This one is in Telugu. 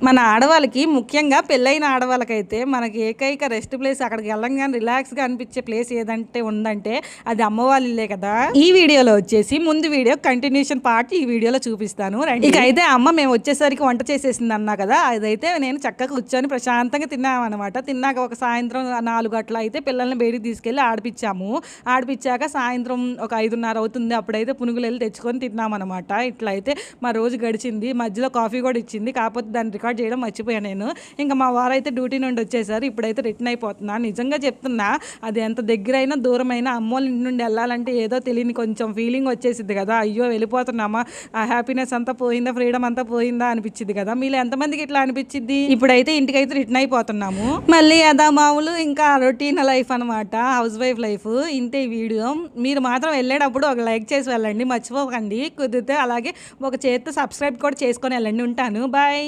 మన ఆడవాళ్ళకి ముఖ్యంగా పెళ్ళైన ఆడవాళ్ళకైతే మనకి ఏకైక రెస్ట్ ప్లేస్ అక్కడికి వెళ్ళంగానే రిలాక్స్గా అనిపించే ప్లేస్ ఏదంటే ఉందంటే అది అమ్మ వాళ్ళ ఇల్లే కదా. ఈ వీడియోలో వచ్చేసి ముందు వీడియో కంటిన్యూషన్ పార్ట్ ఈ వీడియోలో చూపిస్తాను. ఇక అయితే అమ్మ మేము వచ్చేసరికి వంట చేసేసింది అన్నా కదా, అదైతే నేను చక్కగా కూర్చొని ప్రశాంతంగా తిన్నామన్నమాట. తిన్నాక ఒక సాయంత్రం 4 గంటల అయితే పిల్లల్ని బయటికి తీసుకెళ్ళి ఆడిపించాము. ఆడిపించాక సాయంత్రం ఒక 5:30 అవుతుంది, అప్పుడైతే పునుగులు వెళ్ళి తెచ్చుకొని తిన్నామన్నమాట. ఇట్లా అయితే మా రోజు గడిచింది. మధ్యలో కాఫీ కూడా ఇచ్చింది, కాకపోతే దాన్ని రికార్డ్ చేయడం మర్చిపోయాను నేను. ఇంకా మా వారైతే డ్యూటీ నుండి వచ్చేసారు, ఇప్పుడైతే రిటర్న్ అయిపోతున్నా. నిజంగా చెప్తున్నా, అది ఎంత దగ్గరైనా దూరమైనా అమ్మోళ్ళ ఇంటి నుండి వెళ్ళాలంటే ఏదో తెలియని కొంచెం ఫీలింగ్ వచ్చేసిద్ది కదా. అయ్యో వెళ్ళిపోతున్నామా, ఆ హ్యాపీనెస్ అంతా పోయిందా, ఫ్రీడమ్ అంతా పోయిందా అనిపించింది కదా. మీలో ఎంతమందికి ఇట్లా అనిపించింది? ఇప్పుడైతే ఇంటికైతే రిటర్న్ అయిపోతున్నాము. మళ్ళీ అదా మామూలు ఇంకా రొటీన్ లైఫ్ అనమాట, హౌస్ వైఫ్ లైఫ్. ఇంతే ఈ వీడియో. మీరు మాత్రం వెళ్ళేటప్పుడు ఒక లైక్ చేసి వెళ్ళండి, మర్చిపోకండి. కుదిరితే అలాగే ఒక చేతితో సబ్స్క్రైబ్ కూడా చేసుకొని వెళ్ళండి. ఉంటాను, బాయ్.